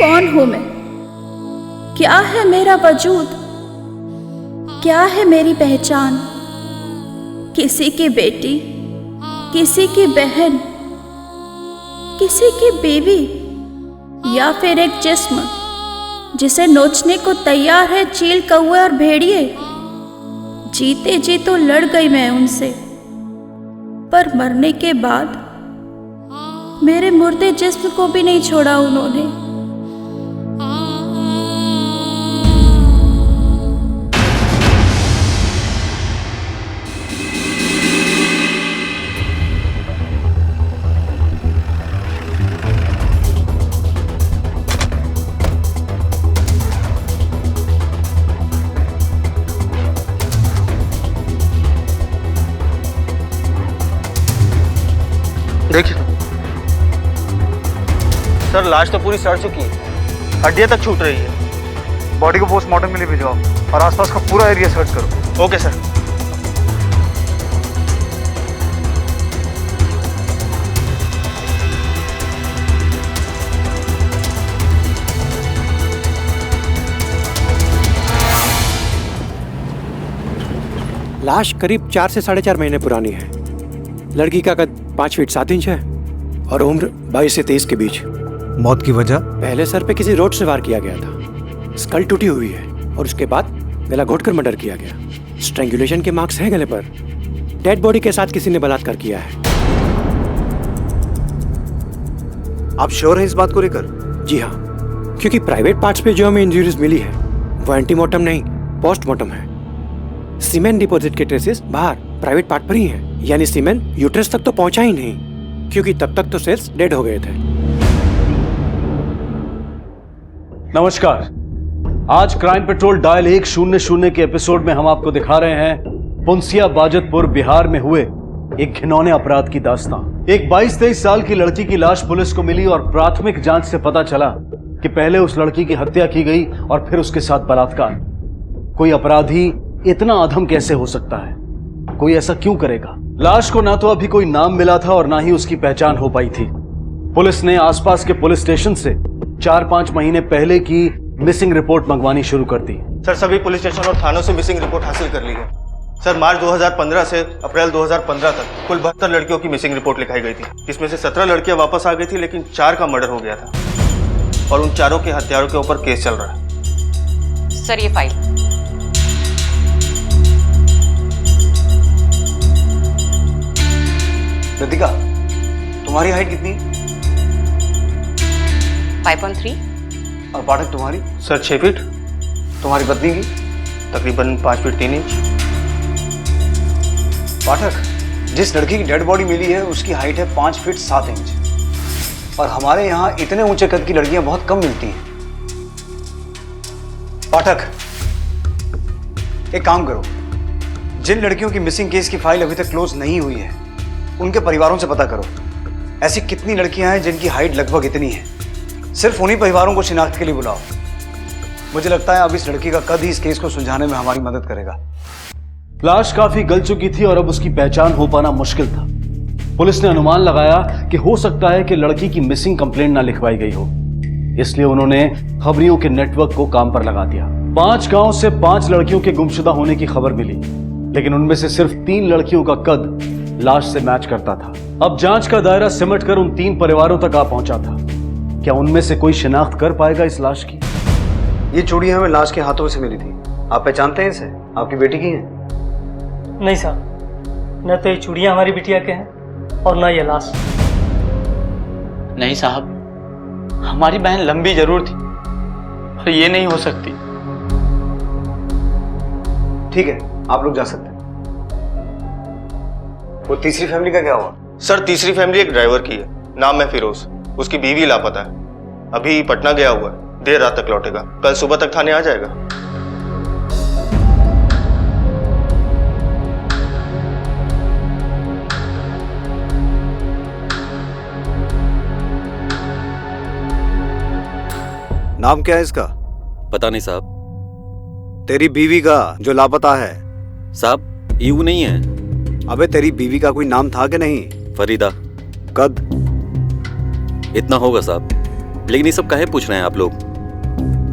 कौन हूं मैं? क्या है मेरा वजूद? क्या है मेरी पहचान? किसी की बेटी, किसी की बहन, किसी की बीवी, या फिर एक जिस्म जिसे नोचने को तैयार है चील, कौवे और भेड़िए। जीते जी तो लड़ गई मैं उनसे, पर मरने के बाद मेरे मुर्दे जिस्म को भी नहीं छोड़ा उन्होंने। देखिए सर, लाश तो पूरी सड़ चुकी है, हड्डियां तक छूट रही है। बॉडी को पोस्टमार्टम के लिए भिजवाओ और आसपास का पूरा एरिया सर्च करो। Okay sir. लाश करीब 4 से 4.5 महीने पुरानी है। लड़की का कद 5 फीट 7 इंच है और उम्र 22 से 23 के बीच। मौत की वजह? पहले सर पे किसी रोड से वार किया गया था, स्कल टूटी हुई है और उसके बाद गला घोटकर मर्डर किया गया। स्ट्रैंगुलेशन के मार्क्स हैं गले पर। डेड बॉडी के साथ किसी ने बलात्कार किया है। आप श्योर हैं इस बात को लेकर? जी हाँ, क्योंकि प्राइवेट पार्ट्स पे जो हमें इंजरीज मिली है वो एंटीमोर्टम नहीं, पोस्टमार्टम है। सीमेन डिपॉजिट के ट्रेसेस बाहर प्राइवेट पार्ट पर ही हैं, यानी सीमेन यूट्रस तक तो पहुंचा ही नहीं, क्योंकि तब तक तो सेल्स डेड हो गए थे। नमस्कार, आज क्राइम पेट्रोल डायल 100 के एपिसोड में हम आपको दिखा रहे हैं पुंसिया बाजतपुर बिहार में हुए एक घिनौने अपराध की दास्तां। एक 22-23 साल की लड़की की लाश पुलिस को मिली और प्राथमिक जांच से पता चला कि पहले उस लड़की की हत्या की गई और फिर उसके साथ बलात्कार। कोई अपराधी इतना अधम कैसे हो सकता है? कोई ऐसा क्यों करेगा? लाश को ना तो अभी कोई नाम मिला था और ना ही उसकी पहचान हो पाई थी। पुलिस ने आसपास के पुलिस स्टेशन से 4-5 महीने पहले की मिसिंग रिपोर्ट मंगवानी शुरू कर दी। सर, सभी पुलिस स्टेशन और थानों से मिसिंग रिपोर्ट हासिल कर ली है। सर, मार्च 2015 से अप्रैल 2015 तक कुल 72 लड़कियों की मिसिंग रिपोर्ट लिखाई गई थी। इसमें से 17 लड़कियां वापस आ गई थी, लेकिन 4 का मर्डर हो गया था और उन चारों के हत्यारों के ऊपर केस चल रहा है। सर, ये फाइल। रितिका, तुम्हारी हाइट कितनी? 5.3। और पाठक तुम्हारी? Sir, 6 feet. तुम्हारी पत्नी की? तकरीबन 5 फीट 3 इंच। पाठक, जिस लड़की की डेड बॉडी मिली है उसकी हाइट है 5 फीट 7 इंच और हमारे यहाँ इतने ऊंचे कद की लड़कियां बहुत कम मिलती हैं। पाठक, एक काम करो, जिन लड़कियों की मिसिंग केस की फाइल अभी तक क्लोज नहीं हुई है उनके परिवारों से पता करो ऐसी कितनी लड़कियां हैं जिनकी हाइट लगभग इतनी है। सिर्फ उन्हीं परिवारों को शिनाख्त के लिए बुलाओ। मुझे लगता है अब इस लड़की का कद ही इस केस को सुलझाने में हमारी मदद करेगा। लाश काफी गल चुकी थी और अब उसकी पहचान हो पाना मुश्किल था। पुलिस ने अनुमान लगाया कि हो सकता है कि लड़की की मिसिंग कंप्लेंट ना लिखवाई गई हो, इसलिए उन्होंने खबरियों के नेटवर्क को काम पर लगा दिया। 5 गांव से 5 लड़कियों के गुमशुदा होने की खबर मिली, लेकिन उनमें से सिर्फ 3 लड़कियों का कद लाश से मैच करता था। अब जांच का दायरा सिमट कर उन 3 परिवारों तक आ पहुंचा था। क्या उनमें से कोई शिनाख्त कर पाएगा इस लाश की? ये चूड़ियां हमें लाश के हाथों से मिली थी। आप पहचानते हैं इसे? आपकी बेटी की है? नहीं साहब, न तो ये चूड़ियां हमारी बिटिया के हैं और न ये लाश। नहीं साहब, हमारी बहन लंबी जरूर थी पर ये नहीं हो सकती। ठीक है, आप लोग जा सकते हैं। वो तीसरी फैमिली का क्या हुआ? सर, तीसरी फैमिली एक ड्राइवर की है, नाम है फिरोज। उसकी बीवी लापता है, अभी पटना गया हुआ है, देर रात तक लौटेगा, कल सुबह तक थाने आ जाएगा। नाम क्या है इसका? पता नहीं साहब। तेरी बीवी का जो लापता है? साहब, ईऊ नहीं है। अबे, तेरी बीवी का कोई नाम था कि नहीं? फरीदा। कद? इतना होगा साहब, लेकिन ये सब काहे पूछ रहे हैं आप लोग?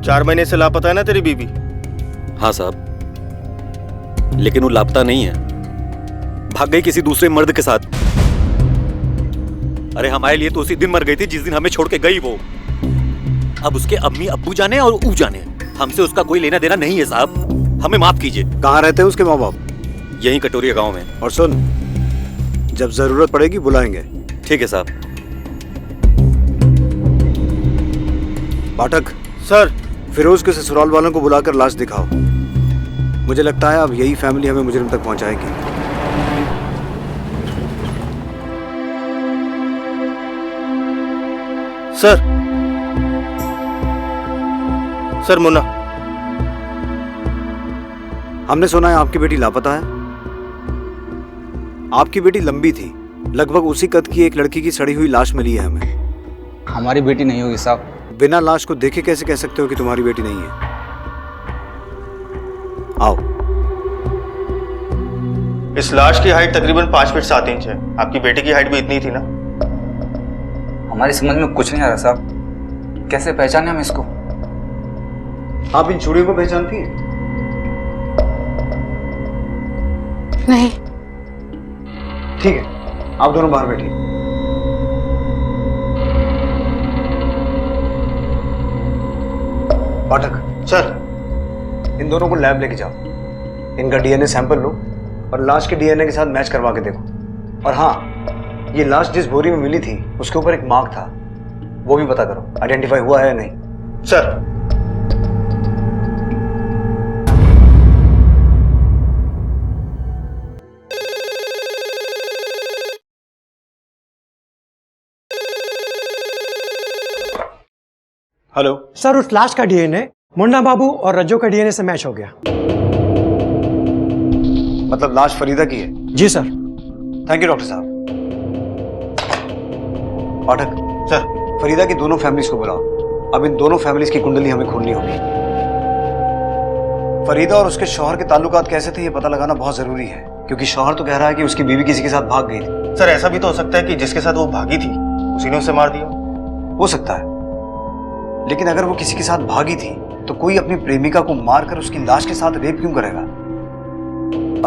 4 महीने से लापता है ना तेरी बीबी? हाँ साहब, लेकिन वो लापता नहीं है, भाग गई किसी दूसरे मर्द के साथ। अरे हमारे लिए तो उसी दिन मर गई थी जिस दिन हमें छोड़ के गई वो। अब उसके अम्मी अब्बू जाने और ऊ जाने, हमसे उसका कोई लेना देना नहीं है साहब, हमें माफ कीजिए। कहाँ रहते हैं उसके माँ बाप? यहीं कटोरिया गांव में। और सुन, जब जरूरत पड़ेगी बुलाएंगे। ठीक है साहब। पाठक, सर। फिरोज के ससुराल वालों को बुलाकर लाश दिखाओ। मुझे लगता है अब यही फैमिली हमें मुजरिम तक पहुंचाएगी। सर। सर मुन्ना। हमने सुना है आपकी बेटी लापता है। आपकी बेटी लंबी थी, लगभग उसी कद की एक लड़की की सड़ी हुई लाश मिली है हमें। हमारी बेटी नहीं होगी साहब। बिना लाश को देखे कैसे कह सकते हो कि तुम्हारी बेटी नहीं है? आओ। इस लाश की हाइट तकरीबन 5 फीट 7 इंच है। आपकी बेटी की हाइट भी इतनी थी ना? हमारी समझ में कुछ नहीं आ रहा साहब, कैसे पहचाने हम इसको? आप इन चूड़ियों को पहचानती हैं? नहीं। ठीक है, आप दोनों बाहर बैठिए। पाठक। सर। इन दोनों को लैब लेके जाओ, इनका डीएनए सैंपल लो और लाश के डीएनए के साथ मैच करवा के देखो। और हाँ, ये लाश जिस बोरी में मिली थी उसके ऊपर एक मार्क था, वो भी पता करो आइडेंटिफाई हुआ है या नहीं। सर। हेलो सर, उस लाश का डीएनए मुन्ना बाबू और रज्जो का डीएनए से मैच हो गया। मतलब लाश फरीदा की है? जी सर। थैंक यू डॉक्टर साहब। पाठक। सर। फरीदा की दोनों फैमिलीज को बुलाओ। अब इन दोनों फैमिलीज की कुंडली हमें खोलनी होगी। फरीदा और उसके शौहर के ताल्लुकात कैसे थे ये पता लगाना बहुत जरूरी है, क्योंकि शौहर तो कह रहा है कि उसकी बीवी किसी के साथ भाग गई थी। सर ऐसा भी तो हो सकता है कि जिसके साथ वो भागी थी उसी ने उसे मार दिया। हो सकता है, लेकिन अगर वो किसी के साथ भागी थी तो कोई अपनी प्रेमिका को मारकर उसकी लाश के साथ रेप क्यों करेगा?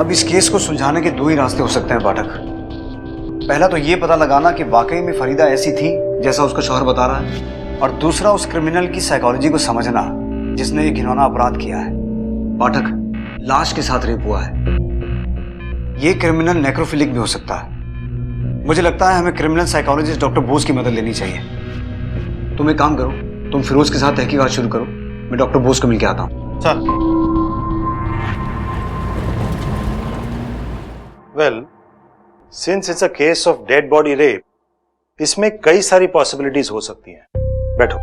अब इस केस को सुलझाने के 2 ही रास्ते हो सकते हैं पाठक। पहला तो ये पता लगाना कि वाकई में फरीदा ऐसी थी जैसा उसका शौहर बता रहा है, और दूसरा उस क्रिमिनल की साइकोलॉजी को समझना जिसने ये घिनौना अपराध किया है। पाठक, लाश के साथ रेप हुआ है, ये क्रिमिनल नेक्रोफिलिक भी हो सकता है। मुझे लगता है हमें क्रिमिनल साइकोलॉजिस्ट डॉक्टर बोस की मदद लेनी चाहिए। तुम एक काम करो, तुम फिरोज के साथ तहकीकात शुरू करो, मैं डॉक्टर बोस को मिलकर आता हूं। Sir. Well, since it's a case of dead body rape, इसमें कई सारी पॉसिबिलिटीज हो सकती हैं। बैठो।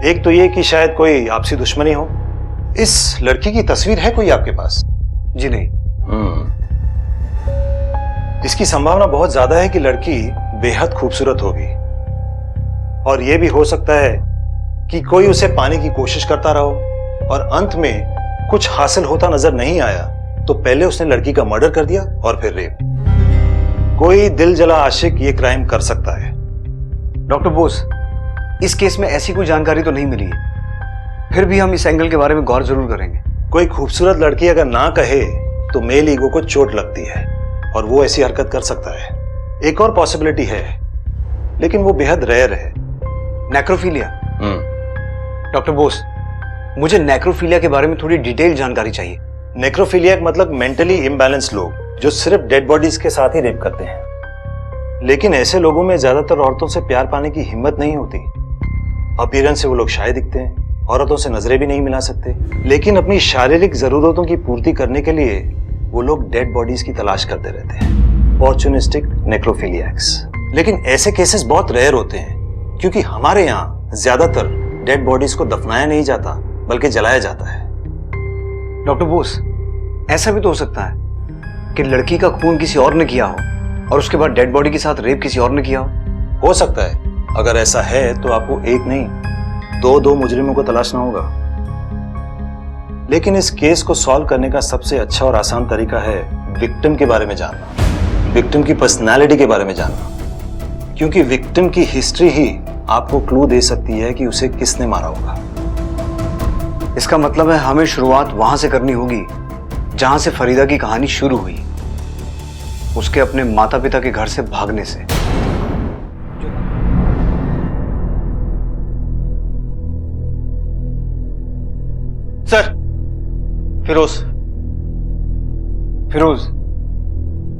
एक तो ये कि शायद कोई आपसी दुश्मनी हो। इस लड़की की तस्वीर है कोई आपके पास? जी नहीं। इसकी संभावना बहुत ज्यादा है कि लड़की बेहद खूबसूरत होगी, और यह भी हो सकता है कि कोई उसे पाने की कोशिश करता रहो और अंत में कुछ हासिल होता नजर नहीं आया तो पहले उसने लड़की का मर्डर कर दिया और फिर रेप। कोई दिल जला आशिक ये क्राइम कर सकता है। डॉक्टर बोस, इस केस में ऐसी कोई जानकारी तो नहीं मिली है, फिर भी हम इस एंगल के बारे में गौर जरूर करेंगे। कोई खूबसूरत लड़की अगर ना कहे तो मेल ईगो को चोट लगती है और वो ऐसी हरकत कर सकता है। एक और पॉसिबिलिटी है, लेकिन वो बेहद रेयर है। नेक्रोफिलिया। डॉक्टर बोस, मुझे नेक्रोफिलिया के बारे में थोड़ी डिटेल जानकारी चाहिए। नेक्रोफिलिया मतलब मेंटली इम्बैलेंस लोग जो सिर्फ डेड बॉडीज के साथ ही रेप करते हैं। लेकिन ऐसे लोगों में ज्यादातर औरतों से प्यार पाने की हिम्मत नहीं होती। अपीयरेंस से वो लोग शाय दिखते हैं, औरतों से नजरें भी नहीं मिला सकते, लेकिन अपनी शारीरिक जरूरतों की पूर्ति करने के लिए वो लोग डेड बॉडीज की तलाश करते रहते हैं। ऑपर्चुनिस्टिक नेक्रोफिलियक्स। लेकिन ऐसे केसेस बहुत रेयर होते हैं, क्योंकि हमारे यहाँ ज्यादातर डेड बॉडीज को दफनाया नहीं जाता बल्कि जलाया जाता है। डॉक्टर बोस, ऐसा भी तो हो सकता है कि लड़की का खून किसी और ने किया हो और उसके बाद डेड बॉडी के साथ रेप किसी और ने किया हो सकता है। अगर ऐसा है तो आपको एक नहीं दो मुजरिमों को तलाशना होगा। लेकिन इस केस को सॉल्व करने का सबसे अच्छा और आसान तरीका है विक्टिम के बारे में जानना, विक्टिम की पर्सनालिटी के बारे में जानना, क्योंकि विक्टिम की हिस्ट्री ही आपको क्लू दे सकती है कि उसे किसने मारा होगा। इसका मतलब है हमें शुरुआत वहां से करनी होगी जहां से फरीदा की कहानी शुरू हुई, उसके अपने माता पिता के घर से भागने से। सर, फिरोज। फिरोज,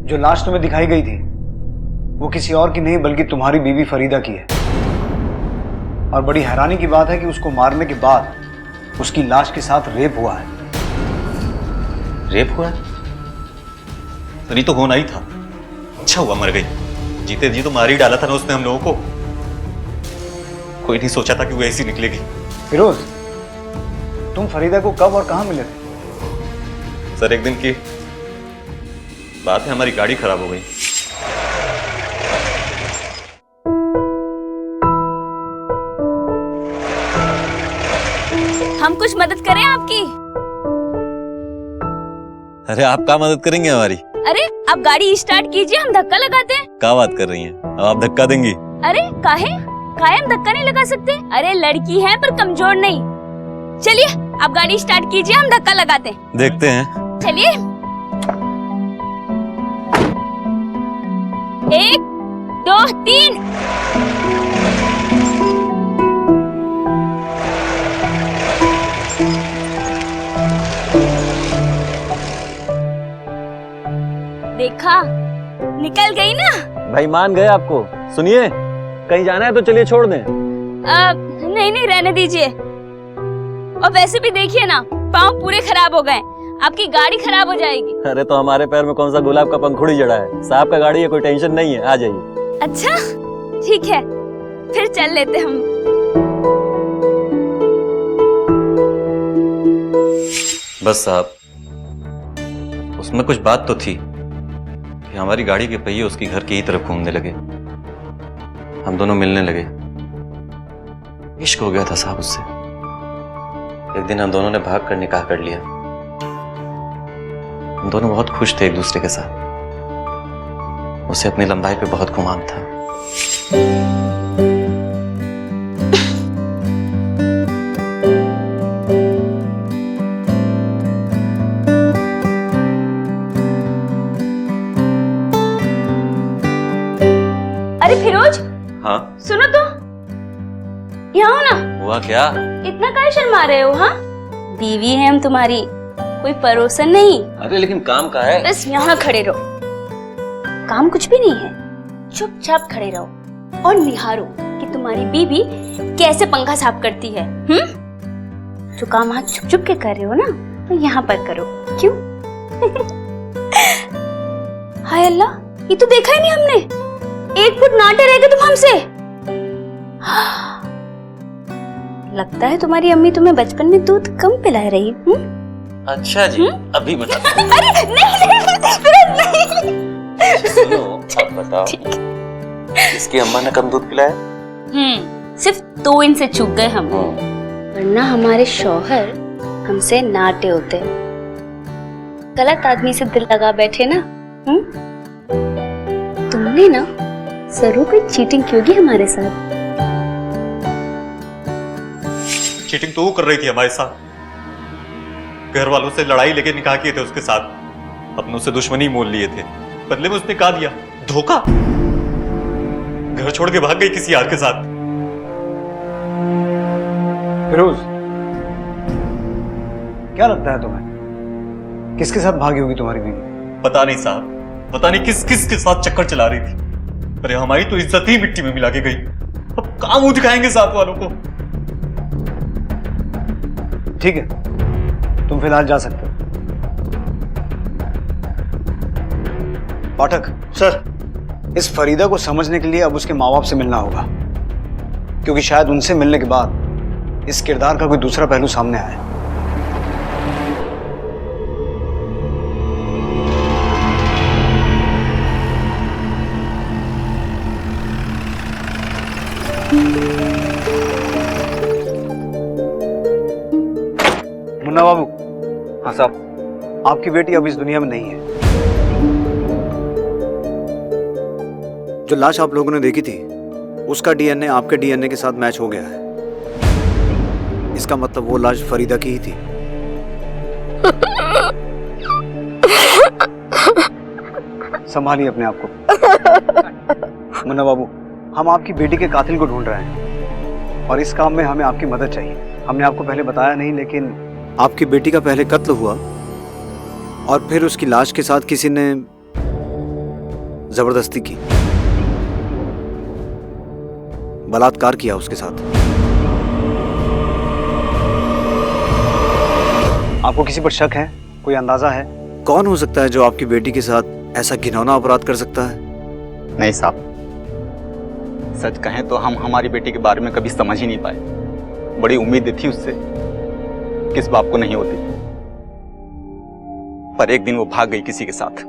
जो लाश तुम्हें दिखाई गई थी वो किसी और की नहीं बल्कि तुम्हारी बीवी फरीदा की है। और बड़ी हैरानी की बात है कि उसको मारने के बाद उसकी लाश के साथ रेप हुआ है। रेप हुआ है? तो नहीं तो होना ही था। अच्छा हुआ मर गई, जीते जी तो मार ही डाला था ना उसने हम लोगों को। कोई नहीं सोचा था कि वो ऐसी निकलेगी। फिरोज, तुम फरीदा को कब और कहां मिले थे? सर, एक दिन की बात है, हमारी गाड़ी खराब हो गई। हम कुछ मदद करें आपकी? अरे आप क्या मदद करेंगे हमारी? अरे आप गाड़ी स्टार्ट कीजिए, हम धक्का लगाते हैं। क्या बात कर रही हैं? अब आप धक्का देंगी? अरे काहे हम धक्का नहीं लगा सकते? अरे लड़की है पर कमजोर नहीं। चलिए आप गाड़ी स्टार्ट कीजिए, हम धक्का लगाते हैं। देखते हैं। चलिए। 1 2 3। देखा, निकल गई ना। भाई मान गए आपको। सुनिए, कहीं जाना है तो चलिए छोड़ दें। नहीं रहने दीजिए। और वैसे भी देखिए ना, पाँव पूरे खराब हो गए, आपकी गाड़ी खराब हो जाएगी। अरे तो हमारे पैर में कौन सा गुलाब का पंखुड़ी जड़ा है? साहब का गाड़ी है, कोई टेंशन नहीं है, आ जाइए। अच्छा ठीक है, फिर चल लेते हम। बस साहब, उसमें कुछ बात तो थी कि हमारी गाड़ी के पहिए उसकी घर की ही तरफ घूमने लगे। हम दोनों मिलने लगे, इश्क हो गया था साहब उससे। एक दिन हम दोनों ने भाग कर निकाह कर लिया। हम दोनों बहुत खुश थे एक दूसरे के साथ। उसे अपनी लंबाई पे बहुत गुमान था। अरे फिरोज, हाँ सुनो तो, यहाँ हो ना। हुआ क्या? इतना काहे शर्मा रहे हो? हाँ, बीवी है हम तुम्हारी, कोई परोसन नहीं। अरे लेकिन काम का है। बस यहाँ खड़े रहो, काम कुछ भी नहीं है, चुपचाप खड़े रहो और निहारो कि तुम्हारी बीवी कैसे पंखा साफ करती है। जो काम आज छुप छुप के कर रहे हो ना, तो यहाँ पर करो। क्यों? हाय अल्लाह, ये तो देखा ही नहीं हमने। 1 फुट नाटे रह गए तुम हमसे। लगता है तुम्हारी अम्मी तुम्हें बचपन में दूध कम पिला रही। अच्छा जी, अभी बता। अरे नहीं, सुनो, अब बताओ, इसकी अम्मा ने कम दूध पिलाया? सिर्फ 2 इंच से चूक गए हम, वरना हमारे शौहर हमसे नाटे होते। गलत आदमी से दिल लगा बैठे ना। तुमने ना जरूर कोई चीटिंग की होगी हमारे साथ। चीटिंग तो वो कर रही थी हमारे साथ। घर वालों से लड़ाई लेके निकाह किए थे उसके साथ, अपनों से दुश्मनी मोल लिए थे। बदले में उसने कहा दिया धोखा, घर छोड़ के भाग गई किसी यार के साथ। फिरोज, क्या लगता है तुम्हें किसके साथ भागी होगी तुम्हारी बीवी? पता नहीं साहब, पता नहीं किस किस के साथ चक्कर चला रही थी। अरे हमारी तो इज्जत ही मिट्टी में मिला के गई। अब कहां मुंह दिखाएंगे साथ वालों को? ठीक है, तुम फिलहाल जा सकते हो। पाठक सर, इस फरीदा को समझने के लिए अब उसके माँ बाप से मिलना होगा, क्योंकि शायद उनसे मिलने के बाद इस किरदार का कोई दूसरा पहलू सामने आए। मुन्ना बाबू। हाँ साहब। आपकी बेटी अब इस दुनिया में नहीं है। जो लाश आप लोगों ने देखी थी उसका डीएनए आपके डीएनए के साथ मैच हो गया है। इसका मतलब वो लाश फरीदा की ही थी। संभालिए अपने आप को। मुन्ना बाबू, हम आपकी बेटी के कातिल को ढूंढ रहे हैं और इस काम में हमें आपकी मदद चाहिए। हमने आपको पहले बताया नहीं, लेकिन आपकी बेटी का पहले कत्ल हुआ और फिर उसकी लाश के साथ किसी ने जबरदस्ती की, बलात्कार किया उसके साथ। आपको किसी पर शक है? कोई अंदाजा है कौन हो सकता है जो आपकी बेटी के साथ ऐसा घिनौना अपराध कर सकता है? नहीं साहब, सच कहें तो हम हमारी बेटी के बारे में कभी समझ ही नहीं पाए। बड़ी उम्मीद थी उससे, किस बाप को नहीं होती। पर एक दिन वो भाग गई किसी के साथ।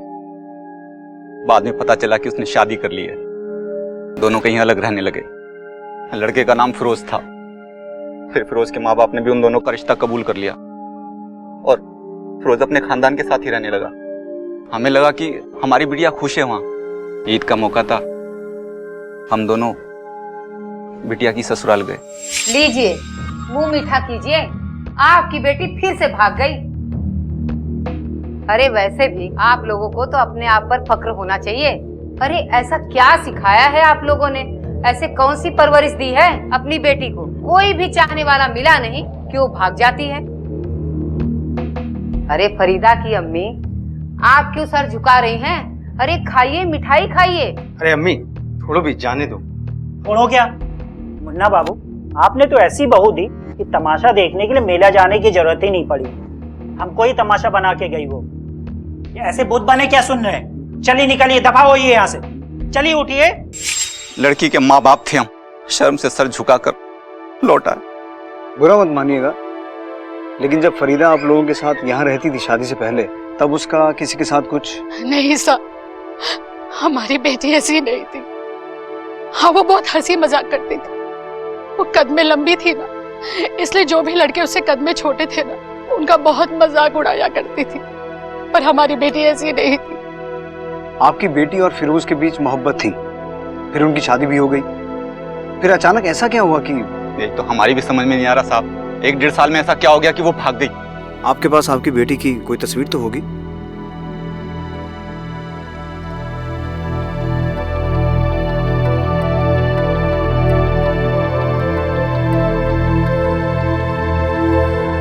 बाद में पता चला कि उसने शादी कर ली है। दोनों कहीं अलग रहने लगे। लड़के का नाम फिरोज था। फिर फिरोज के माँ बाप ने भी उन दोनों का रिश्ता कबूल कर लिया और फिरोज अपने खानदान के साथ ही रहने लगा। हमें लगा कि हमारी बिटिया खुश है वहां। ईद का मौका था, हम दोनों बिटिया की ससुराल गए। लीजिए, मुंह मीठा कीजिए, आपकी बेटी फिर से भाग गई। अरे वैसे भी आप लोगों को तो अपने आप पर फक्र होना चाहिए। अरे ऐसा क्या सिखाया है आप लोगों ने? ऐसे कौन सी परवरिश दी है अपनी बेटी को? कोई भी चाहने वाला मिला नहीं कि वो भाग जाती है। अरे फरीदा की अम्मी, आप क्यों सर झुका रही हैं? अरे खाइए, मिठाई खाइए। अरे अम्मी, थोड़ा भी जाने दो। छोड़ो क्या मुन्ना बाबू, आपने तो ऐसी बहू दी कि तमाशा देखने के लिए मेला जाने की जरूरत ही नहीं पड़ी। हमको ही तमाशा बना के गई वो। ये ऐसे बुत बने क्या सुन रहे हैं? चलिए निकलिए, दफा होइए यहाँ से। चलिए उठिए। लड़की के माँ बाप थे हम, शर्म से सर झुकाकर लौटा। बुरा मत मानिएगा, लेकिन जब फरीदा आप लोगों के साथ यहाँ रहती थी शादी से पहले, तब उसका किसी के साथ कुछ? नहीं साहब, हमारी बेटी ऐसी नहीं थी। हाँ, वो बहुत हंसी मजाक करती थी। वो कद में लंबी थी ना, इसलिए जो भी लड़के उससे कद में छोटे थे ना, उनका बहुत मजाक उड़ाया करती थी। पर हमारी बेटी ऐसी नहीं थी। आपकी बेटी और फिरोज के बीच मोहब्बत थी, फिर उनकी शादी भी हो गई। फिर अचानक ऐसा क्या हुआ कि? ये तो हमारी भी समझ में नहीं आ रहा साहब। 1-1.5 साल में ऐसा क्या हो गया कि वो भाग गई? आपके पास आपकी बेटी की कोई तस्वीर तो होगी?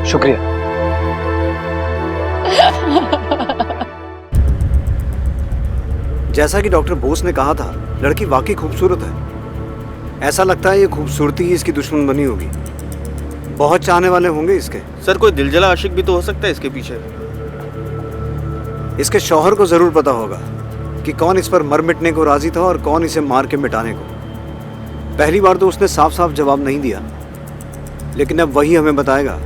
शुक्रिया। जैसा कि डॉक्टर बोस ने कहा था, लड़की वाकई खूबसूरत है। ऐसा लगता है ये खूबसूरती ही इसकी दुश्मन बनी होगी। बहुत चाहने वाले होंगे इसके। सर कोई दिलजला आशिक भी तो हो सकता है इसके पीछे। इसके शौहर को जरूर पता होगा कि कौन इस पर मर मिटने को राजी था और कौन इसे मार के मिटाने को। पहली बार तो उसने साफ साफ जवाब नहीं दिया, लेकिन अब वही हमें बताएगा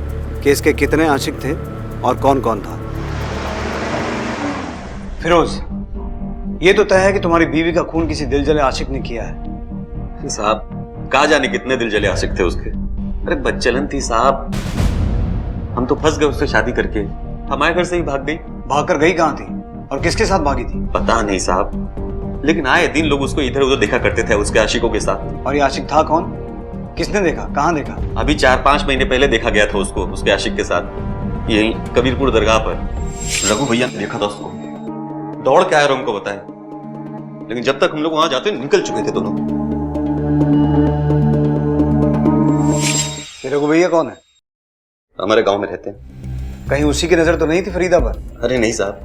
कि इसके कितने आशिक थे और कौन कौन था। फिरोज, ये तो तय है कि तुम्हारी बीवी का खून किसी दिलजले आशिक ने किया है। साहब कहा जाने कितने दिलजले आशिक थे उसके। अरे बच्चलन थी साहब, हम तो फंस गए उससे शादी करके। हमारे घर से ही भाग गई। भागकर गई कहाँ थी और किसके साथ भागी थी? पता नहीं साहब, लेकिन आए दिन लोग उसको इधर उधर देखा करते थे उसके आशिकों के साथ। और ये आशिक था कौन? किसने देखा? कहाँ देखा? अभी 4-5 महीने पहले देखा गया था उसको उसके आशिक के साथ, यही कबीरपुर दरगाह पर। रघु भैया ने देखा था उसको, दौड़ के आया और हमको बताया, लेकिन जब तक हम लोग वहां जाते निकल चुके थे दोनों। रघु भैया कौन है? हमारे गांव में रहते हैं। कहीं उसी की नजर तो नहीं थी फरीदा पर? अरे नहीं साहब,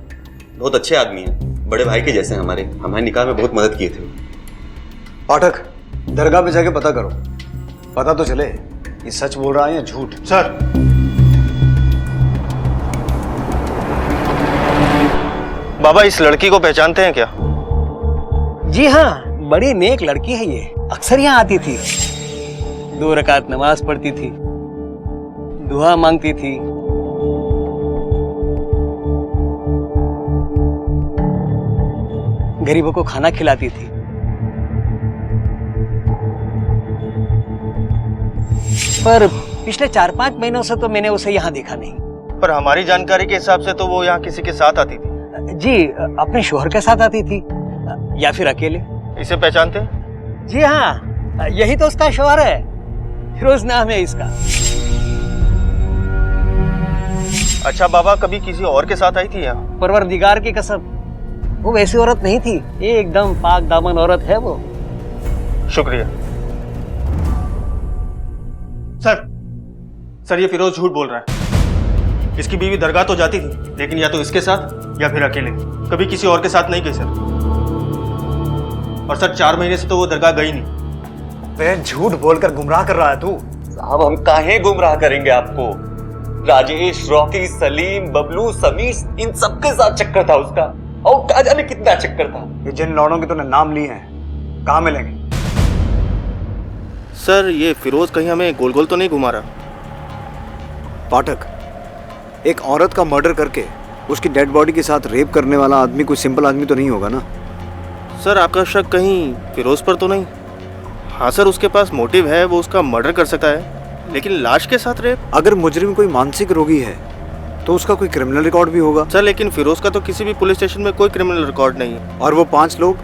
बहुत अच्छे आदमी हैं, बड़े भाई के जैसे हैं हमारे। हमारे निकाह में बहुत मदद किए थे। पाठक, दरगाह पे जाके पता करो, पता तो चले ये सच बोल रहा है या झूठ। सर बाबा, इस लड़की को पहचानते हैं क्या? जी हाँ, बड़ी नेक लड़की है ये। अक्सर यहाँ आती थी, 2 रकात नमाज पढ़ती थी, दुआ मांगती थी। गरीबों को खाना खिलाती थी। पर पिछले 4-5 महीनों से तो मैंने उसे यहाँ देखा नहीं। पर हमारी जानकारी के हिसाब से तो वो यहाँ किसी के साथ आती थी। जी, अपने शोहर के साथ आती थी या फिर अकेले। इसे पहचानते हैं? जी हाँ, यही तो उसका शोहर है, फिरोज नाम है इसका। अच्छा बाबा, कभी किसी और के साथ आई थी यहाँ? परवरदिगार की कसम, वो वैसी औरत नहीं थी, ये एकदम पाक दामन औरत है वो। शुक्रिया। सर ये फिरोज झूठ बोल रहा है। इसकी बीवी दरगाह तो जाती थी, लेकिन या तो इसके साथ या फिर अकेले, कभी किसी और के साथ नहीं गई सर। और सर 4 महीने से तो वो दरगाह गई नहीं। वह झूठ बोलकर गुमराह कर रहा है तू। साहब हम काहे गुमराह करेंगे आपको? राजेश, रॉकी, सलीम, बबलू, समीर, इन सबके साथ चक्कर था उसका, और कहा जाने कितना चक्कर था। ये जिन लौड़ों के तूने नाम लिए हैं, कहाँ मिलेंगे? सर ये फिरोज कहीं हमें गोल गोल तो नहीं घुमा रहा? पाठक, एक औरत का मर्डर करके उसकी डेड बॉडी के साथ रेप करने वाला आदमी कोई सिंपल आदमी तो नहीं होगा ना? सर आपका शक कहीं फिरोज पर तो नहीं? हाँ सर, उसके पास मोटिव है, वो उसका मर्डर कर सकता है, लेकिन लाश के साथ रेप? अगर मुजरिम कोई मानसिक रोगी है तो उसका कोई क्रिमिनल रिकॉर्ड भी होगा। सर लेकिन फिरोज का तो किसी भी पुलिस स्टेशन में कोई क्रिमिनल रिकॉर्ड नहीं है। और वो 5 लोग,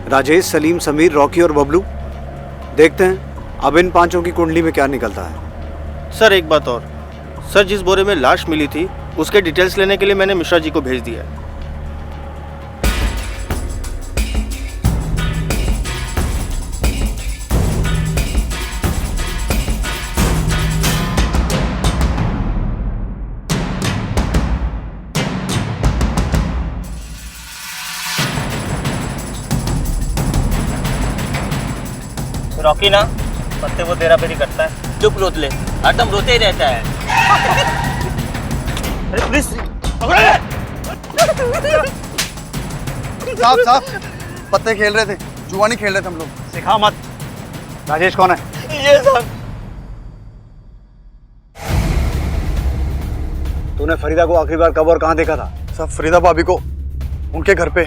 राजेश, सलीम, समीर, रॉकी और बबलू, देखते हैं अब इन 5 की कुंडली में क्या निकलता है। सर एक बात और, सर जिस बोरे में लाश मिली थी उसके डिटेल्स लेने के लिए मैंने मिश्रा जी को भेज दिया है। रॉकी ना पत्ते वो तेरा पेरी करता है। चुप रोतले, हरदम रोते ही रहता है। अरे पुलिस! साहब पत्ते खेल रहे थे, जुआ नहीं खेल रहे थे हम लोग। सिखा मत। राजेश कौन है? ये साहब। तूने फरीदा को आखिरी बार कब और कहाँ देखा था? सब फरीदा भाभी को उनके घर पे।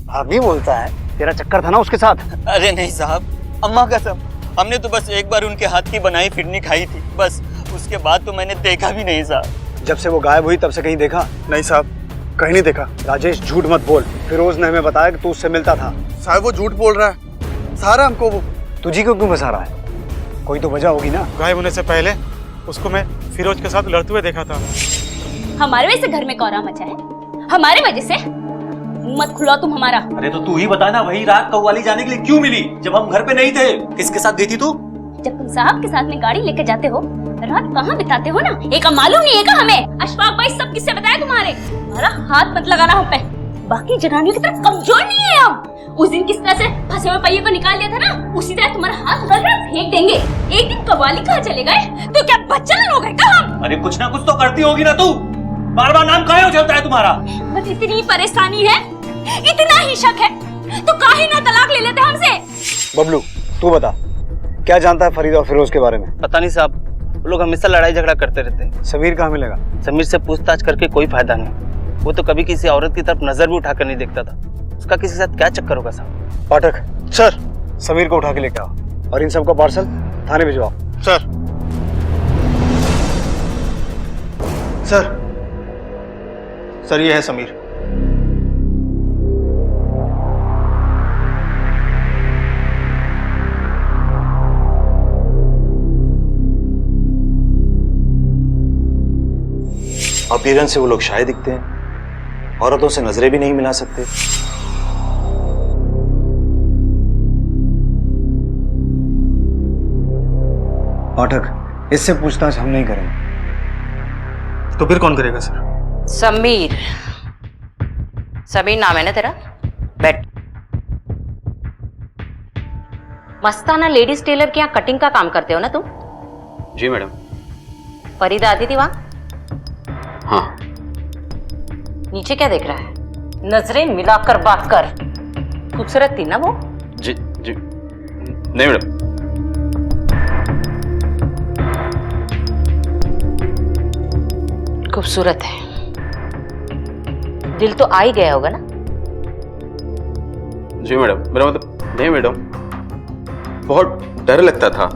भाभी बोलता है, तेरा चक्कर था ना उसके साथ? अरे नहीं साहब, अम्मा कसम, हमने तो बस एक बार उनके हाथ की बनाई फिरनी खाई थी, बस उसके बाद तो मैंने देखा भी नहीं साहब। जब से वो गायब हुई तब से कहीं देखा? नहीं साहब, कहीं नहीं देखा। राजेश झूठ मत बोल, फिरोज ने हमें बताया कि तू उससे मिलता था। साहब वो झूठ बोल रहा है, सारा हमको वो। तुझी को क्यों फंसा रहा है? कोई तो वजह होगी ना। गायब होने से पहले उसको मैं फिरोज के साथ लड़ते हुए देखा था। हमारे वजह से घर में कौरा मचा है, हमारे वजह से? मत खुलाओ तुम हमारा। अरे तो तू ही बता ना, वही रात कव्वाली जाने के लिए क्यों मिली जब हम घर पे नहीं थे? किसके साथ गई थी तू? जब तुम साहब के साथ में गाड़ी लेकर जाते हो, रात कहाँ बिताते हो ना, एक मालूम नहीं है क्या हमें? अशफाक भाई सब किससे बताया तुम्हारे? हमारा हाथ मत लगाना हम पे। बाकी जनानियों की तरह कमजोर नहीं है हम। उस दिन किस तरह से फंसे हुए पहिए को निकाल लिया था ना, उसी तरह तुम्हारा हाथ उधर फेंक देंगे। एक दिन कव्वाली कहाँ चले गए तो क्या बच्चा हो गए क्या हम? अरे कुछ ना कुछ तो करती होगी ना तू, बार बार नाम काहे उछलता है तुम्हारा? बस इतनी परेशानी है, इतना ही शक है तो काहे ना तलाक ले लेते हमसे? बबलू तू बता, क्या जानता है फरीदा और फिरोज के बारे में? पता नहीं साहब, वो लोग हमेशा लड़ाई झगड़ा करते रहते हैं। समीर कहाँ मिलेगा? समीर से पूछताछ करके कोई फायदा नहीं, वो तो कभी किसी औरत की तरफ नजर भी उठाकर नहीं देखता था। उसका किसी के साथ क्या चक्कर होगा साहब? पाठक सर, समीर को उठा के लेकर आओ और इन सबका पार्सल थाने भिजवाओ। सर। सर सर ये है समीर। अपीयरेंस से वो लोग शायद दिखते हैं, औरतों से नजरें भी नहीं मिला सकते। पाठक इससे पूछताछ हम नहीं करेंगे। तो फिर कौन करेगा सर? समीर, समीर नाम है ना तेरा? बैठ। मस्ताना लेडीज टेलर के यहाँ कटिंग का काम करते हो ना तुम? जी मैडम। फरीदा आती थी वहां? हाँ। नीचे क्या देख रहा है? नजरें मिलाकर बात कर। खूबसूरत थी ना वो? जी जी नहीं मैडम। खूबसूरत है, दिल तो आ ही गया होगा ना? जी मैडम, मेरा मतलब नहीं मैडम, बहुत डर लगता था,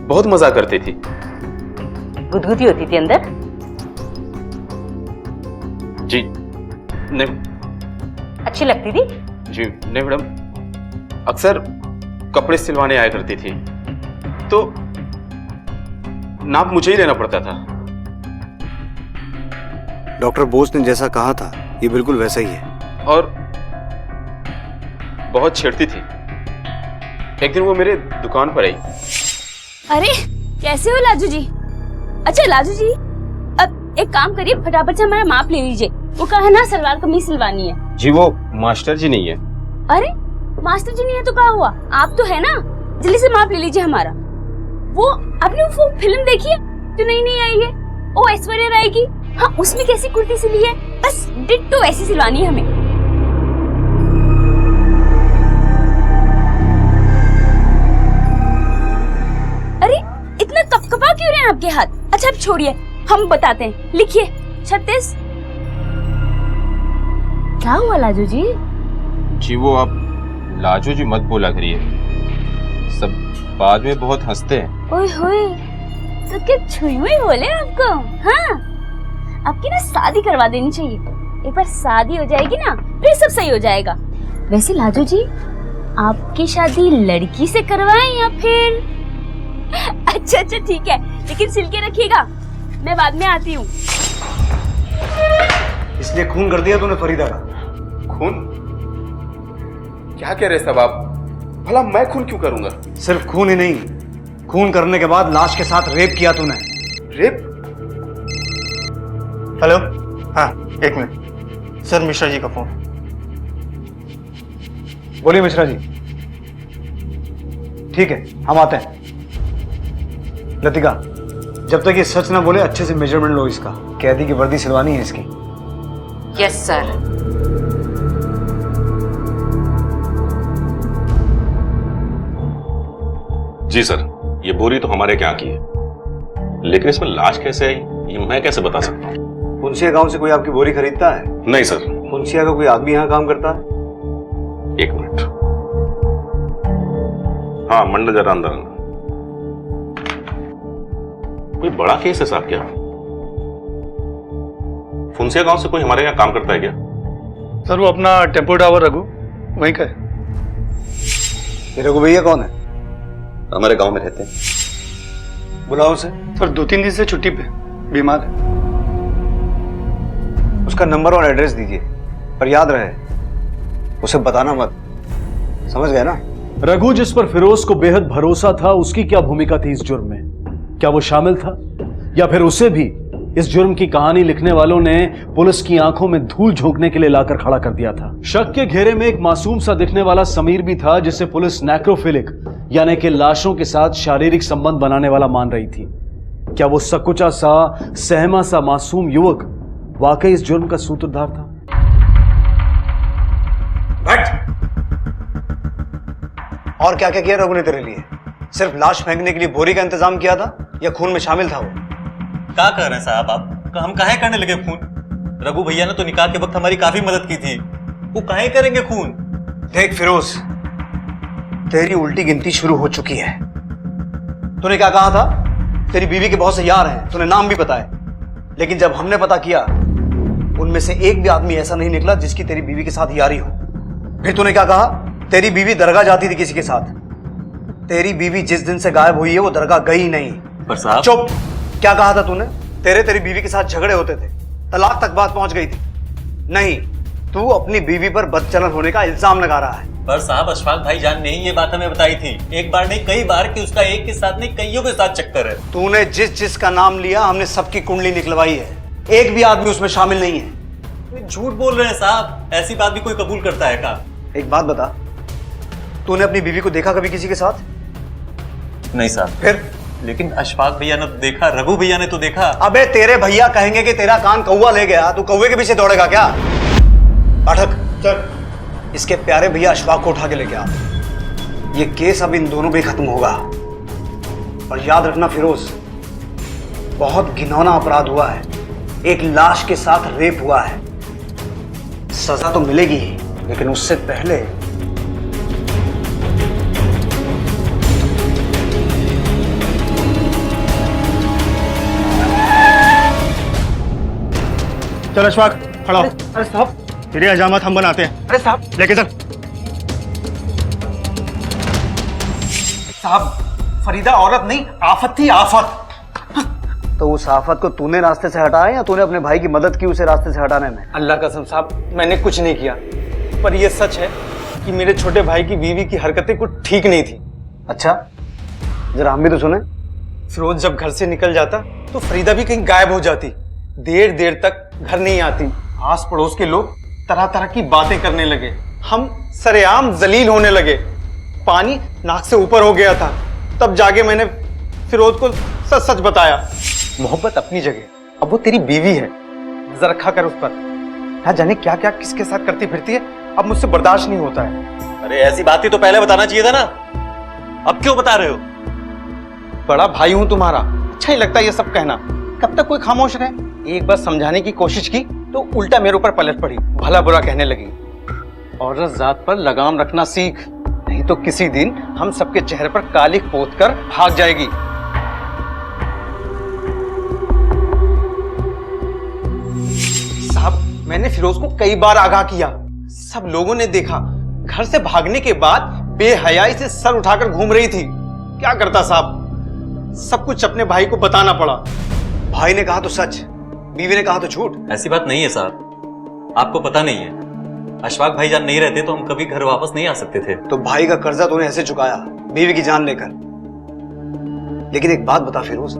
बहुत मजा करती थी। गुदगुदी होती थी अंदर? जी नहीं। अच्छी लगती थी? जी नहीं मैडम, अक्सर कपड़े सिलवाने आया करती थी, तो नाप मुझे ही लेना पड़ता था। डॉक्टर बोस ने जैसा कहा था ये बिल्कुल वैसा ही है। और बहुत छेड़ती थी। एक दिन वो मेरे दुकान पर आई। अरे कैसे हो लाजू जी? अच्छा लाजू जी, अब एक काम करिए, फटाफट से हमारा माप ले लीजिए। वो कहा ना सलवार कमीज सिलवानी है। जी वो मास्टर जी नहीं है। अरे मास्टर जी नहीं है तो क्या हुआ, आप तो है ना, जल्दी से माप ले लीजिए हमारा। वो आपने वो फिल्म देखी है जो नई आई है, ओ ऐश्वर्या राय की? हाँ, उसमें कैसी कुर्ती सिली है, बस डिट्टो ऐसी सिलवानी है हमें। अरे इतना कपकपा क्यों रहे हैं आपके हाथ? अच्छा अब छोड़िए, हम बताते हैं, लिखिए 36। क्या हुआ लाजू जी? जी वो आप लाजू जी मत बोला करिए, सब बाद में बहुत हंसते हैं। ओए होए, तो क्या छुई हुई बोले आपको? हाँ, आपकी ना शादी करवा देनी चाहिए। एक बार शादी हो जाएगी ना फिर सब सही हो जाएगा। वैसे लाजू जी, आपकी शादी लड़की से करवाएं या फिर? अच्छा ठीक है, लेकिन सिल के रखिएगा, मैं बाद में आती हूँ। इसलिए खून कर दिया तूने फरीदा का? खून? क्या कह रहे सब आप? भला मैं खून क्यों करूंगा? सिर्फ खून ही नहीं, खून करने के बाद लाश के साथ रेप किया तूने। रेप? हेलो, हाँ एक मिनट सर, मिश्रा जी का फोन। बोलिए मिश्रा जी। ठीक है, हम आते हैं। लतिका, जब तक ये सच ना बोले अच्छे से मेजरमेंट लो इसका। कैदी की वर्दी सिलवानी है इसकी। Yes sir. जी सर, ये बोरी तो हमारे यहाँ की है, लेकिन इसमें लाश कैसे आई ये मैं कैसे बता सकता हूँ? पुंसिया गांव से कोई आपकी बोरी खरीदता है? नहीं सर। पुंसिया का कोई आदमी यहाँ काम करता है? एक मिनट, हाँ मंडल जरा अंदर आना। कोई बड़ा केस है साहब क्या? फुंसिया गांव से कोई हमारे यहाँ काम करता है क्या? सर वो अपना टेम्पो ड्राइवर रघु, वहीं का है। ये रघु भैया कौन है? हमारे गांव में रहते हैं। बुलाओ उसे। सर 2-3 दिन से छुट्टी पे, बीमार है। उसका नंबर और एड्रेस दीजिए, पर याद रहे उसे बताना मत, समझ गए ना? रघु जिस पर फिरोज को बेहद भरोसा था, उसकी क्या भूमिका थी इस जुर्म में? क्या वो शामिल था, या फिर उसे भी इस जुर्म की कहानी लिखने वालों ने पुलिस की आंखों में धूल झोंकने के लिए लाकर खड़ा कर दिया था? शक के घेरे में एक मासूम सा दिखने वाला समीर भी था, जिसे पुलिस नेक्रोफिलिक यानी कि लाशों के साथ शारीरिक संबंध बनाने वाला मान रही थी। क्या वो सकुचा सा, सहमा सा मासूम युवक वाकई इस जुर्म का सूत्रधार था? और क्या क्या किया रघु ने तेरे लिए? सिर्फ लाश फेंकने के लिए बोरी का इंतजाम किया था या खून में शामिल था वो? क्या कह रहे हैं साहब आप? हम काहे करने लगे खून? रघु भैया ने तो निकाह के वक्त हमारी काफी मदद की थी, वो काहे करेंगे खून? देख फिरोज, तेरी उल्टी गिनती शुरू हो चुकी है। तूने क्या कहा था? तेरी बीवी के बहुत से यार हैं, तूने नाम भी बताए, लेकिन जब हमने पता किया उनमें से एक भी आदमी ऐसा नहीं निकला जिसकी तेरी बीवी के साथ यारी हो। फिर तूने क्या कहा? तेरी बीवी दरगाह जाती थी किसी के साथ। तेरी बीवी जिस दिन से गायब हुई है वो दरगाह गई नहीं। पर साहब। चुप! क्या कहा था तूने? तेरी बीवी के साथ झगड़े होते थे, तलाक तक बात पहुंच गई थी। नहीं, तू अपनी बीवी पर बदचलन होने का इल्जाम लगा रहा है। पर साहब अशफाक भाईजान ने ही ये बात हमें बताई थी, एक बार नहीं कई बार, कि उसका एक के साथ नहीं कईयों के साथ चक्कर है। तूने जिस जिसका नाम लिया हमने सबकी कुंडली निकलवाई है, एक भी आदमी उसमें शामिल नहीं है। झूठ बोल रहे हैं साहब, ऐसी बात भी कोई कबूल करता है क्या? एक बात बता, तूने अपनी बीवी को देखा कभी किसी के साथ? नहीं साहब। फिर? लेकिन अशफाक भैया ने तो देखा, रघु भैया ने तो देखा। अबे तेरे भैया कहेंगे कि तेरा कान कौवा ले गया, तू कौवे के पीछे दौड़ेगा क्या? पाठक चल, इसके प्यारे भैया अशफाक को उठा के लेके आ। ये केस अब इन दोनों पे खत्म होगा। और याद रखना फिरोज, बहुत घिनौना अपराध हुआ है, एक लाश के साथ रेप हुआ है। सजा तो मिलेगी ही, लेकिन उससे पहले चल अशफाक खड़ा हो। अरे साहब, तेरे हजामत हम बनाते हैं। अरे साहब, लेके चल। साहब, फरीदा औरत नहीं, आफत थी, आफत। तो उस आफत को तूने रास्ते से हटाया या तूने अपने भाई की मदद की उसे रास्ते से हटाने में? अल्लाह कसम साहब, मैंने कुछ नहीं किया, पर यह सच है कि मेरे छोटे भाई की बीवी की हरकतें कुछ ठीक नहीं थी। अच्छा, जरा हम भी तो सुने। फिरोज जब घर से निकल जाता तो फरीदा भी कहीं गायब हो जाती, देर देर तक घर नहीं आती। आस पड़ोस के लोग तरह तरह की बातें करने लगे, हम सरेआम जलील होने लगे, पानी नाक से ऊपर हो गया था। तब जाके मैंने फिरोज को सच सच बताया। मोहब्बत अपनी जगह, अब वो तेरी बीवी है, नजर रखा कर उस पर। ना जाने क्या क्या किसके साथ करती फिरती है, अब मुझसे बर्दाश्त नहीं होता है। अरे ऐसी बात ही तो पहले बताना चाहिए था ना, अब क्यों बता रहे हो? बड़ा भाई हूं तुम्हारा, अच्छा ही लगता है ये सब कहना। कब तक कोई खामोश रहे? एक बार समझाने की कोशिश की तो उल्टा मेरे ऊपर पलट पड़ी, भला बुरा कहने लगी। औरत जात पर लगाम रखना सीख, नहीं तो किसी दिन हम सबके चेहरे पर कालिख पोत कर भाग जाएगी। साहब, मैंने फिरोज को कई बार आगाह किया, सब लोगों ने देखा। घर से भागने के बाद बेहयाई से सर उठाकर घूम रही थी। क्या करता साहब, सब कुछ अपने भाई को बताना पड़ा। भाई ने कहा तो सच, बीवी ने कहा तो झूठ। ऐसी बात नहीं है साहब, आपको पता नहीं है, अशफाक भाईजान नहीं रहते तो हम कभी घर वापस नहीं आ सकते थे। तो भाई का कर्जा तूने ऐसे चुकाया, बीवी की जान लेकर। लेकिन एक बात बता फिरोज,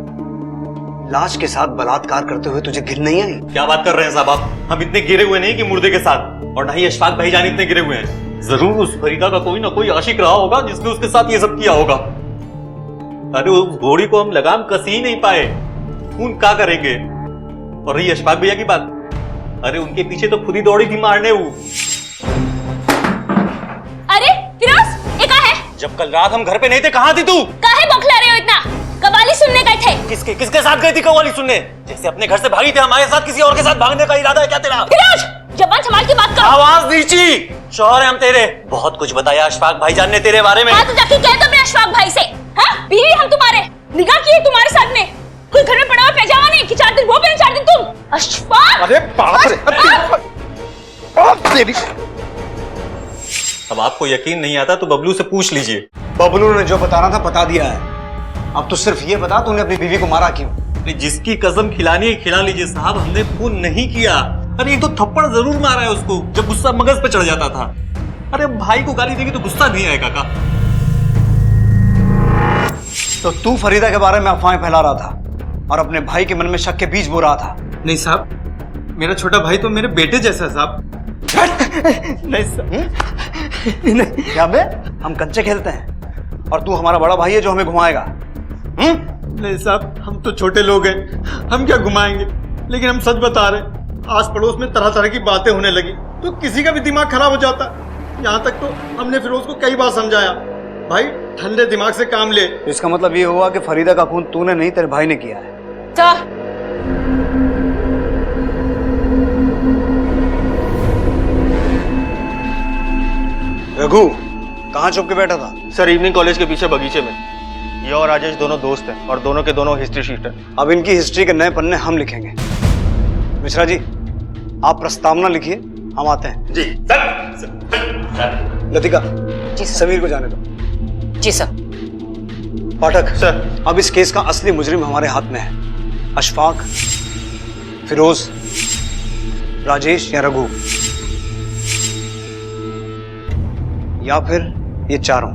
लाश के साथ बलात्कार करते हुए तुझे घिन नहीं आई? क्या बात कर रहे हैं साहब आप? हम इतने गिरे हुए नहीं कि मुर्दे के साथ, और ना ही अशफाक भाईजान इतने गिरे हुए हैं। जरूर उस फरीदा का कोई ना कोई आशिक रहा होगा जिसने उसके साथ ये सब किया होगा। अरे उस घोड़ी को हम लगाम कस ही नहीं पाए, खून क्या करेंगे? और रही अशफाक भैया की बात, अरे उनके पीछे तो खुद ही दौड़ी थी मारने वो। अरे फिरोज, ये कहाँ है? जब कल रात हम घर पे नहीं थे, कहाँ थी तू? काहे बौखला रहे हो इतना? कव्वाली सुनने गए थे। किसके साथ गई थी कव्वाली सुनने? जैसे अपने घर से भागी थे, हमारे साथ किसी और के साथ भागने का इरादा है क्या तेरा? फिरोज, जबान संभाल के बात करो। आवाज नीची, शौहर है हम तेरे। बहुत कुछ बताया अशफाक भाईजान ने तेरे बारे में। हाँ तो जाके कह दो अपने अशफाक भाई से। हाँ, बीवी हम तुम्हारे, निगाह की है तुम्हारे साथ में। कोई घर में पड़ा हुआ पैजामा नहीं कि 4 दिन वो पहने 4 दिन तुम। अशफाक! अरे बाप रे! अब आपको यकीन नहीं आता तो बबलू से पूछ लीजिए। बबलू ने जो बताना था बता दिया है, अब तो सिर्फ ये बता तूने अपनी बीवी को मारा क्यों? जिसकी कसम खिलानी है खिला लीजिए साहब, हमने खून नहीं किया। अरे एक तो थप्पड़ जरूर मारा है उसको जब गुस्सा मगज पे चढ़ जाता था। अरे भाई को गाली देगी तो गुस्सा नहीं आएगा का? तो तू फरीदा के बारे में अफवाहें फैला रहा था और अपने भाई के मन में शक के बीज बो रहा था। नहीं साहब, मेरा छोटा भाई तो मेरे बेटे जैसा है साहब। नहीं साहब, क्या बे, हम कंचे खेलते हैं और तू हमारा बड़ा भाई है जो हमें घुमाएगा? नहीं साहब, हम तो छोटे लोग हैं, हम क्या घुमाएंगे। लेकिन हम सच बता रहे हैं, आस पड़ोस में तरह तरह की बातें होने लगी तो किसी का भी दिमाग खराब हो जाता। यहाँ तक तो हमने फिरोज को कई बार समझाया, भाई ठंडे दिमाग से काम ले। इसका मतलब ये हुआ कि फरीदा का खून तूने नहीं तेरे भाई ने किया है। रघु कहाँ छुप के बैठा था? सर, इवनिंग कॉलेज के पीछे बगीचे में। ये और राजेश दोनों दोस्त हैं और दोनों के दोनों हिस्ट्री शीटर। अब इनकी हिस्ट्री के नए पन्ने हम लिखेंगे। मिश्रा जी, आप प्रस्तावना लिखिए, हम आते हैं। जी सर। लतिका जी समीर को जाने दो। जी सर। पाठक सर, अब इस केस का असली मुजरिम हमारे हाथ में है। अशफाक, फिरोज, राजेश या रघु, या फिर ये चारों।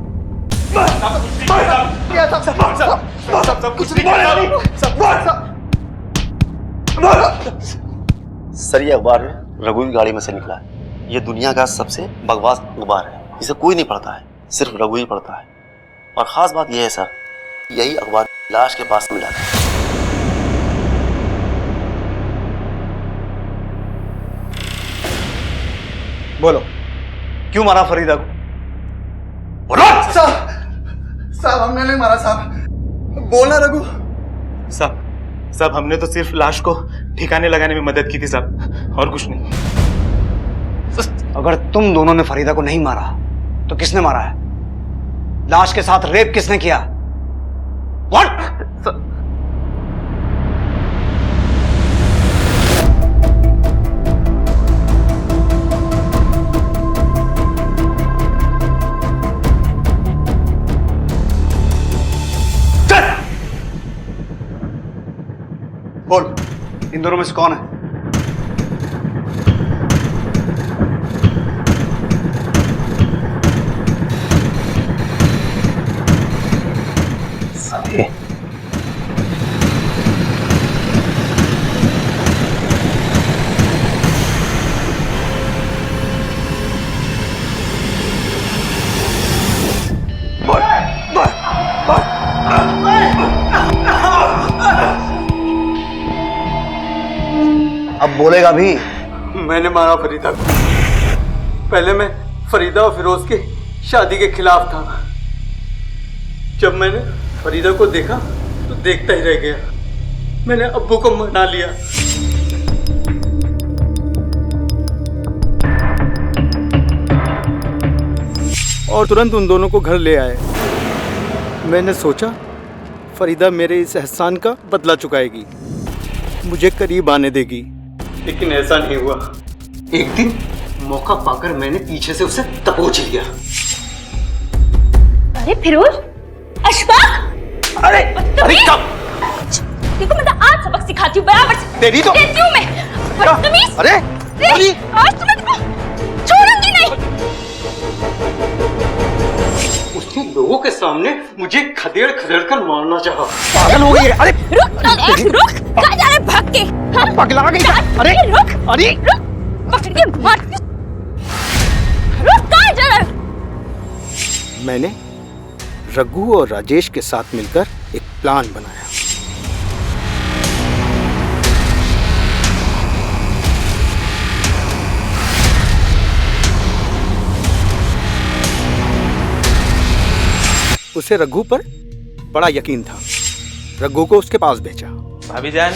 सर, ये अखबार रघु की गाड़ी में से निकला है। ये दुनिया का सबसे बकवास अखबार है, इसे कोई नहीं पढ़ता है, सिर्फ रघु ही पढ़ता है। और खास बात यह है सर, यही अखबार लाश के पास मिला था। बोलो, क्यों मारा फरीदा को? साहब, हमने नहीं मारा साहब। बोलना रघु। साहब, हमने तो सिर्फ लाश को ठिकाने लगाने में मदद की थी साहब, और कुछ नहीं। अगर तुम दोनों ने फरीदा को नहीं मारा तो किसने मारा है? लाश के साथ रेप किसने किया? व्हाट? बोल, इन दोनों में से कौन है? सभी। अब बोलेगा भी। मैंने मारा फरीदा को। पहले मैं फरीदा और फिरोज की शादी के खिलाफ था। जब मैंने फरीदा को देखा तो देखता ही रह गया। मैंने अब्बू को मना लिया। और तुरंत उन दोनों को घर ले आए। मैंने सोचा फरीदा मेरे इस एहसान का बदला चुकाएगी, मुझे करीब आने देगी, लेकिन ऐसा नहीं हुआ। एक दिन मौका पाकर मैंने पीछे से उसे दबोच लिया। अरे फिरोज, अशफाक, अरे कब? देखो मैं तो आज सबक सिखाती हूँ बराबर से। तेरी तो देती हूँ मैं। बदतमीज। अरे आज तुम्हें छोड़ूंगी नहीं। उसने लोगों के सामने मुझे खदेड़ खदेड़ कर मारना चाहा। पागल हो गई है। अरे रुक, कहाँ जा रहे भाग के? हाँ? पगला गई। अरे रुक, अरे रुक, पकड़ के मार। रुक, कहाँ जा रहे? मैंने रघु और राजेश के साथ मिलकर एक प्लान बनाया। उसे रघु पर बड़ा यकीन था। रघु को उसके पास भेजा। भाभी जान,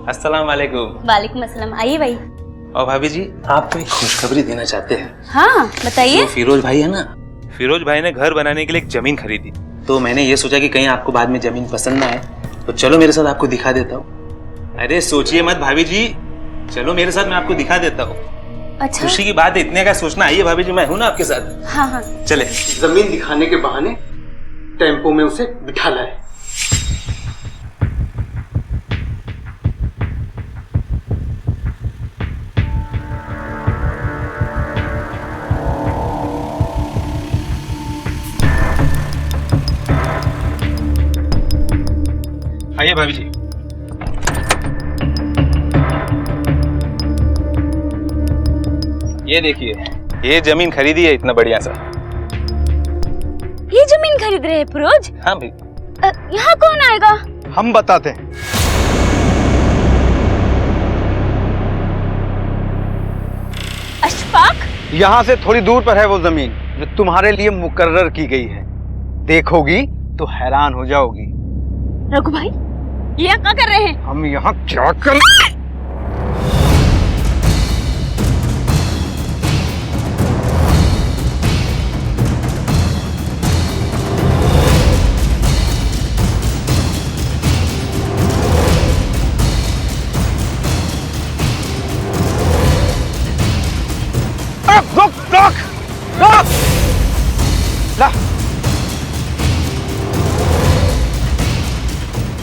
अस्सलाम वालेकुम। वालेकुम अस्सलाम। आइए भाई। और भाभी जी, आपको एक खुशखबरी देना चाहते हैं। हाँ बताइए। फिरोज भाई है ना, फिरोज भाई ने घर बनाने के लिए एक जमीन खरीदी। तो मैंने ये सोचा कि कहीं आपको बाद में जमीन पसंद ना आए, तो चलो मेरे साथ आपको दिखा देता हूँ। अरे सोचिए मत भाभी जी, चलो मेरे साथ, मैं आपको दिखा देता हूँ। अच्छा, खुशी की बात है, इतने का सोचना। आइए भाभी जी, मैं हूँ ना आपके साथ। हाँ हाँ चले। जमीन दिखाने के बहाने टेम्पो में उसे बिठा लाए। आइए भाभी जी। ये देखिए, ये जमीन खरीदी है इतना बढ़िया सा। ये जमीन खरीद रहे हैं फिरोज? हाँ भाई। यहाँ कौन आएगा? हम बताते हैं। अशफाक, यहाँ से थोड़ी दूर पर है वो जमीन जो तुम्हारे लिए मुकर्रर की गई है। देखोगी तो हैरान हो जाओगी। रघु भाई, ये यहाँ क्या कर रहे हैं? हम यहाँ क्या कर...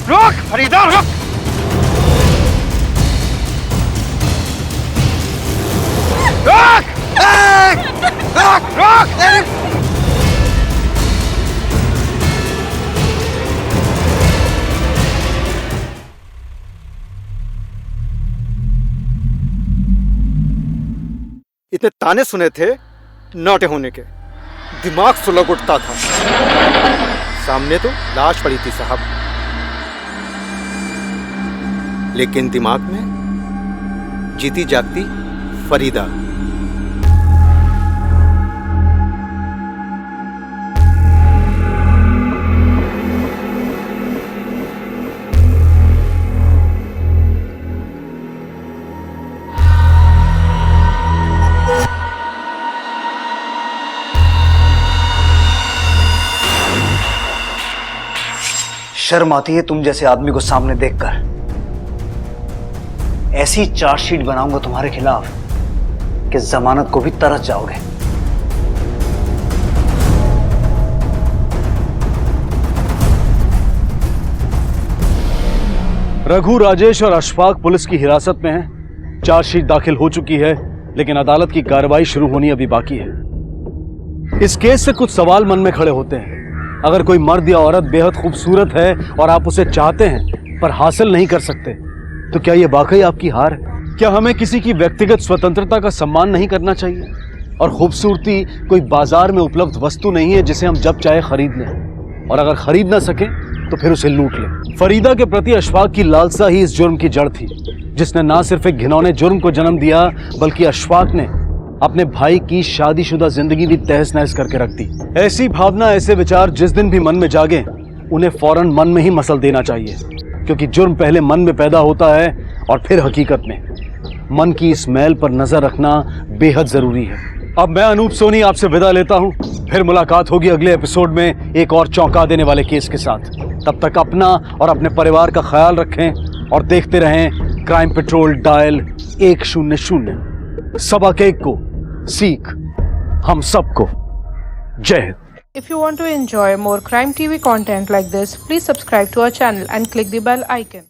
रुक फरीदा, रुक। रुक, रुक, रुक। इतने ताने सुने थे नौटे होने के, दिमाग सुलग उठता था। सामने तो लाश पड़ी थी साहब, लेकिन दिमाग में जीती जागती फरीदा। शर्म आती है तुम जैसे आदमी को सामने देखकर। ऐसी चार्जशीट बनाऊंगा तुम्हारे खिलाफ कि जमानत को भी तरस जाओगे। रघु, राजेश और अशफाक पुलिस की हिरासत में हैं। चार्जशीट दाखिल हो चुकी है, लेकिन अदालत की कार्रवाई शुरू होनी अभी बाकी है। इस केस से कुछ सवाल मन में खड़े होते हैं। अगर कोई मर्द या औरत बेहद खूबसूरत है और आप उसे चाहते हैं पर हासिल नहीं कर सकते, तो क्या यह वाकई आपकी हार है? क्या हमें किसी की व्यक्तिगत स्वतंत्रता का सम्मान नहीं करना चाहिए? और खूबसूरती कोई बाजार में उपलब्ध वस्तु नहीं है जिसे हम जब चाहे खरीद लें, और अगर खरीद ना सकें तो फिर उसे लूट लें। फरीदा के प्रति अशफाक की लालसा ही इस जुर्म की जड़ थी, जिसने ना सिर्फ एक घिनौने जुर्म को जन्म दिया, बल्कि अशफाक ने अपने भाई की शादीशुदा जिंदगी भी तहस नहस करके रख दी। ऐसी भावना, ऐसे विचार जिस दिन भी मन में जागे, उन्हें फौरन मन में ही मसल देना चाहिए, क्योंकि जुर्म पहले मन में पैदा होता है और फिर हकीकत में। मन की इस मैल पर नजर रखना बेहद जरूरी है। अब मैं अनूप सोनी आपसे विदा लेता हूं। फिर मुलाकात होगी अगले एपिसोड में एक और चौंका देने वाले केस के साथ। तब तक अपना और अपने परिवार का ख्याल रखें और देखते रहें क्राइम पेट्रोल डायल 100। सबक एक को सीख हम सबको। जय Hind. If you want to enjoy more Crime TV content like this, please subscribe to our channel and click the bell icon.